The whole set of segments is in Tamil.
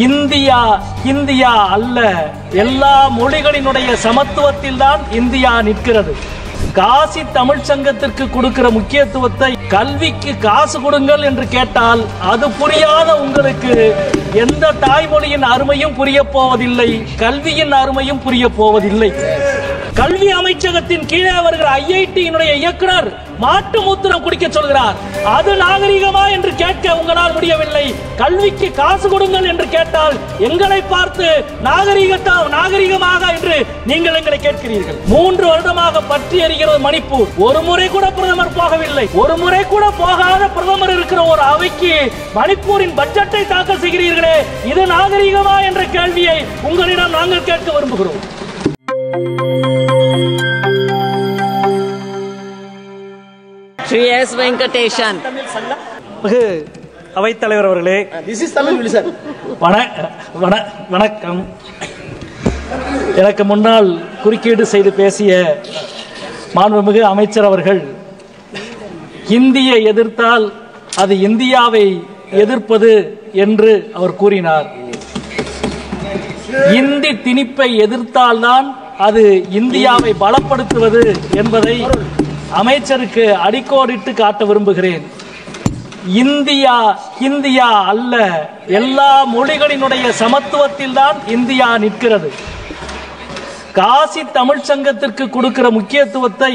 இந்தியா இந்தியா அல்ல, எல்லா மொழிகளினுடைய சமத்துவத்தில் தான் இந்தியா நிற்கிறது. காசி தமிழ் சங்கத்திற்கு கொடுக்கிற முக்கியத்துவத்தை கல்விக்கு காசு கொடுங்கள் என்று கேட்டால் அது புரியாத உங்களுக்கு எந்த தாய்மொழியின் அருமையும் புரிய போவதில்லை, கல்வியின் அருமையும் புரிய போவதில்லை. கல்வி அமைச்சகத்தின் கீழே வருகிற ஐஐடியினுடைய இயக்குனர் மாட்டு மூத்திரம் குடிக்க சொல்கிறார். அது நாகரிகமா என்று கேட்க உங்களால் முடியவில்லை. கல்விக்கு காசு கொடுங்கள் என்று கேட்டால் எங்களை பார்த்து நாகரிகமாக என்று நீங்கள் எங்களை கேட்கிறீர்கள். 3 வருடமாக பற்றி எறிகிறது மணிப்பூர். ஒரு முறை கூட பிரதமர் போகவில்லை. ஒரு முறை கூட போகாத பிரதமர் இருக்கிற ஒரு அவைக்கு மணிப்பூரின் பட்ஜெட்டை தாக்கல் செய்கிறீர்களே, இது நாகரிகமா என்ற கேள்வியை உங்களிடம் நாங்கள் கேட்க விரும்புகிறோம். வெங்கடேசன் அவைத்தலைவர் அவர்களே, வணக்கம். எனக்கு முன்னால் குறுக்கீடு செய்து பேசிய மாண்புமிகு அமைச்சர் அவர்கள் ஹிந்தியை எதிர்த்தால் அது இந்தியாவை எதிர்ப்பது என்று அவர் கூறினார். இந்தி திணிப்பை எதிர்த்தால்தான் அது இந்தியாவை பலப்படுத்துவது என்பதை அமைச்சருக்கு அடிக்கோடிட்டு காட்ட விரும்புகிறேன். இந்தியா இந்தியா அல்ல, எல்லா மொழிகளினுடைய சமத்துவத்தில் தான் இந்தியா நிற்கிறது. காசி தமிழ் சங்கத்திற்கு கொடுக்கிற முக்கியத்துவத்தை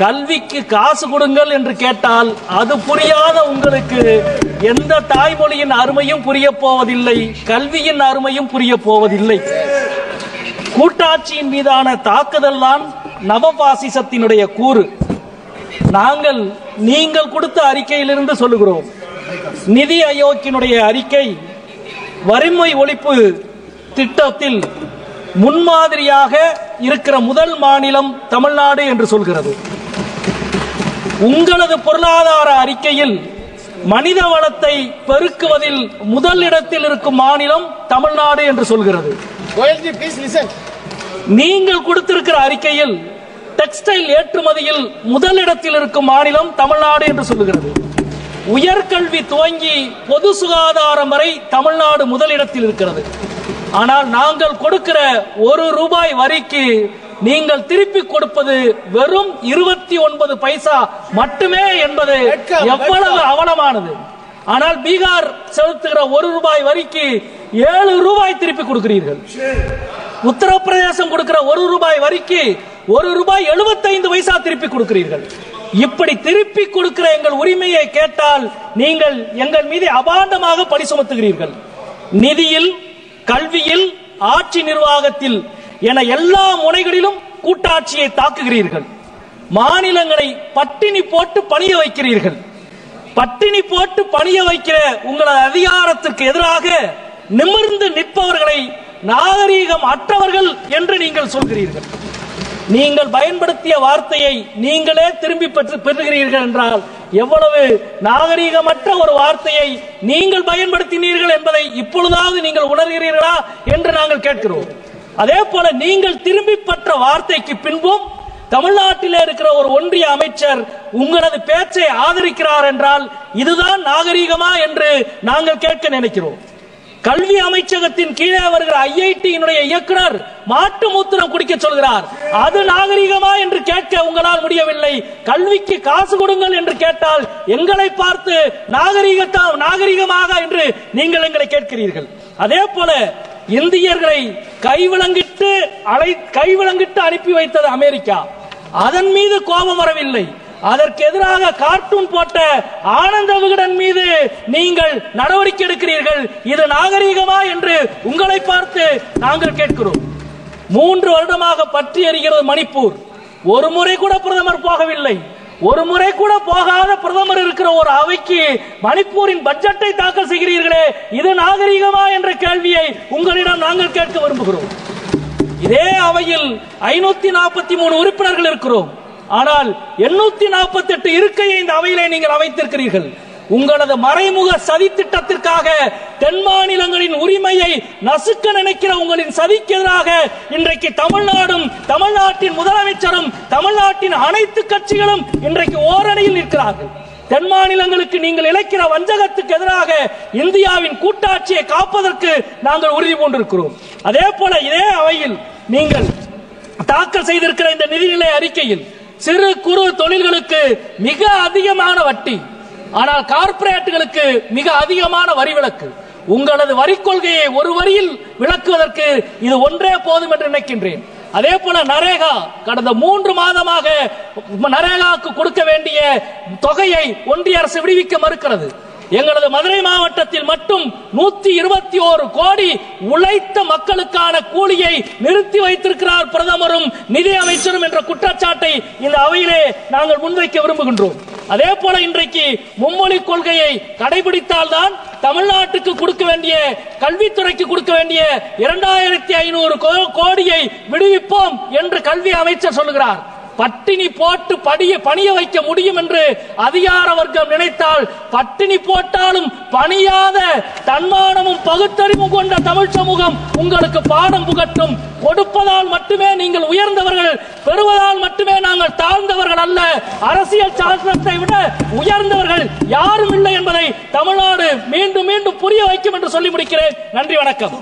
கல்விக்கு காசு கொடுங்கள் என்று கேட்டால் அது புரியாத உங்களுக்கு எந்த தாய்மொழியின் அருமையும் புரிய போவதில்லை, கல்வியின் அருமையும் புரிய போவதில்லை. கூட்டாட்சியின் மீதான தாக்குதல் தான் நவபாசிசத்தினுடைய கூறு. நீங்கள் கொடுத்த அறிக்கையிலிருந்து சொல்லுகிறோம். நிதி ஆயோக்கினுடைய அறிக்கை வறுமை ஒழிப்பு திட்டத்தில் முன்மாதிரியாக இருக்கிற முதல் மாநிலம் தமிழ்நாடு என்று சொல்கிறது. உங்களது பொருளாதார அறிக்கையில் மனித வளத்தை பெருக்குவதில் முதல் இடத்தில் இருக்கும் மாநிலம் தமிழ்நாடு என்று சொல்கிறது. நீங்கள் கொடுத்திருக்கிற அறிக்கையில் டெக்ஸ்டைல் ஏற்றுமதியில் முதலிடத்தில் இருக்கும் மாநிலம் தமிழ்நாடு என்று சொல்லுகிறது. உயர்கல்வி துவங்கி பொது சுகாதாரம் வரை தமிழ்நாடு முதலிடத்தில் இருக்கிறது. ஆனால் நாங்கள் கொடுக்கிற ₹1 வரிக்கு நீங்கள் திருப்பி கொடுப்பது வெறும் 29 பைசா மட்டுமே என்பது எவ்வளவு அவலமானது. ஆனால் பீகார் செலுத்துகிற ₹1 வரிக்கு ₹7 திருப்பி கொடுக்கிறீர்கள். உத்தரப்பிரதேசம் கொடுக்கிற ₹1 வரிக்கு ₹1.75 திருப்பி கொடுக்கிறீர்கள். இப்படி திருப்பி கொடுக்கிற எங்கள் உரிமையை கேட்டால் நீங்கள் எங்கள் மீது அபாண்டமாக பழி சுமத்துகிறீர்கள். நிதியில், கல்வியில், ஆட்சி நிர்வாகத்தில் என எல்லா முனைகளிலும் கூட்டாட்சியை தாக்குகிறீர்கள். மாநிலங்களை பட்டினி போட்டு பணிய வைக்கிறீர்கள். பட்டினி போட்டு பணிய வைக்கிற உங்களது அதிகாரத்திற்கு எதிராக நிமிர்ந்து நிற்பவர்களை நாகரீகம் அற்றவர்கள் என்று நீங்கள் சொல்கிறீர்கள். நீங்கள் பயன்படுத்திய வார்த்தையை நீங்களே திரும்பி பெறுகிறீர்கள் என்றால் எவ்வளவு நாகரீகமற்ற ஒரு வார்த்தையை நீங்கள் பயன்படுத்தினீர்கள் என்பதை இப்பொழுதாவது நீங்கள் உணர்கிறீர்களா என்று நாங்கள் கேட்கிறோம். அதே போல நீங்கள் திரும்பி பெற்ற வார்த்தைக்கு பின்பும் தமிழ்நாட்டில் இருக்கிற ஒரு ஒன்றிய அமைச்சர் உங்களது பேச்சை ஆதரிக்கிறார் என்றால் இதுதான் நாகரீகமா என்று நாங்கள் கேட்க நினைக்கிறோம். கல்வி அமைச்சகத்தின் கீழே வருகிற ஐஐடியினுடைய இயக்குனர் மாட்டு மூத்திரம் குடிக்க சொல்கிறார். அது நாகரிகமா என்று கேட்க உங்களால் முடியவில்லை. கல்விக்கு காசு கொடுங்கள் என்று கேட்டால் எங்களை பார்த்து நாகரிகமாக என்று நீங்கள் எங்களை கேட்கிறீர்கள். அதே போல இந்தியர்களை கைவிலங்கிட்டு அனுப்பி வைத்தது அமெரிக்கா. அதன் மீது கோபம் வரவில்லை. அதற்கு எதிராக கார்ட்டூன் போட்ட ஆனந்த விகடன் மீது நீங்கள் நடவடிக்கை எடுக்கிறீர்கள். இது நாகரீகமா என்று உங்களை பார்த்து நாங்கள் கேட்கிறோம். 3 வருடமாக பற்றி எறிகிறது மணிப்பூர். ஒரு முறை கூட பிரதமர் போகவில்லை. ஒரு முறை கூட போகாத பிரதமர் இருக்கிற ஒரு அவைக்கு மணிப்பூரின் பட்ஜெட்டை தாக்கல் செய்கிறீர்களே, இது நாகரீகமா என்ற கேள்வியை உங்களிடம் நாங்கள் கேட்க விரும்புகிறோம். இதே அவையில் 543 உறுப்பினர்கள் இருக்கிறோம். ஆனால் 848 இருக்கையை இந்த அவையிலே நீங்கள் அமைத்திருக்கிறீர்கள். உங்களது மறைமுக சதி திட்டத்திற்காக தென் மாநிலங்களின் உரிமையை நசுக்க நினைக்கிற உங்களின் சதிக்கு எதிராக இன்றைக்கு தமிழ்நாடும், தமிழ்நாட்டின் முதலமைச்சரும், தமிழ்நாட்டின் அனைத்து கட்சிகளும் இன்றைக்கு ஓரணியில் நிற்கிறார்கள். தென் மாநிலங்களுக்கு நீங்கள் இழைக்கிற வஞ்சகத்துக்கு எதிராக இந்தியாவின் கூட்டாட்சியை காப்பதற்கு நாங்கள் உறுதி பூண்டிருக்கிறோம். அதே போல இதே அவையில் நீங்கள் தாக்கல் செய்திருக்கிற இந்த நிதிநிலை அறிக்கையில் சிறு குறு தொழில்களுக்கு மிக அதிகமான வட்டி, ஆனால் கார்ப்பரேட்டுகளுக்கு மிக அதிகமான வரி விலக்கு. உங்களது வரி கொள்கையை ஒரு வரியில் விளக்குவதற்கு இது ஒன்றே போதும் என்று நினைக்கின்றேன். அதே போல நரேகா, கடந்த 3 மாதமாக நரேகாவுக்கு கொடுக்க வேண்டிய தொகையை ஒன்றிய அரசு விடுவிக்க மறுக்கிறது. எங்களது மதுரை மாவட்டத்தில் மட்டும் 121 கோடி உழைத்த மக்களுக்கான கூலியை நிறுத்தி வைத்திருக்கிறார் பிரதமரும் நிதி அமைச்சரும் என்ற குற்றச்சாட்டை இந்த அவையிலே நாங்கள் முன்வைக்க விரும்புகின்றோம். அதே போல இன்றைக்கு மும்மொழி கொள்கையை கடைபிடித்தால்தான் தமிழ்நாட்டுக்கு கொடுக்க வேண்டிய, கல்வித்துறைக்கு கொடுக்க வேண்டிய 2500 கோடியை விடுவிப்போம் என்று கல்வி அமைச்சர் சொல்லுகிறார். பட்டினி போட்டு பணிய வைக்க முடியும் என்று அதிகார வர்க்கம் நினைத்தால் பட்டினி போட்டாலும் பணியாத தன்மானமும் பகுத்தறிவும் கொண்ட தமிழ் சமூகம் உங்களுக்கு பாடம் புகட்டும். கொடுப்பதால் மட்டுமே நீங்கள் உயர்ந்தவர்கள், பெறுவதால் மட்டுமே நாங்கள் தாழ்ந்தவர்கள் அல்ல. அரசியல் சாசனத்தை விட உயர்ந்தவர்கள் யாரும் இல்லை என்பதை தமிழ்நாடு மீண்டும் மீண்டும் புரிய வைக்கும் என்று சொல்லி முடிக்கிறேன். நன்றி, வணக்கம்.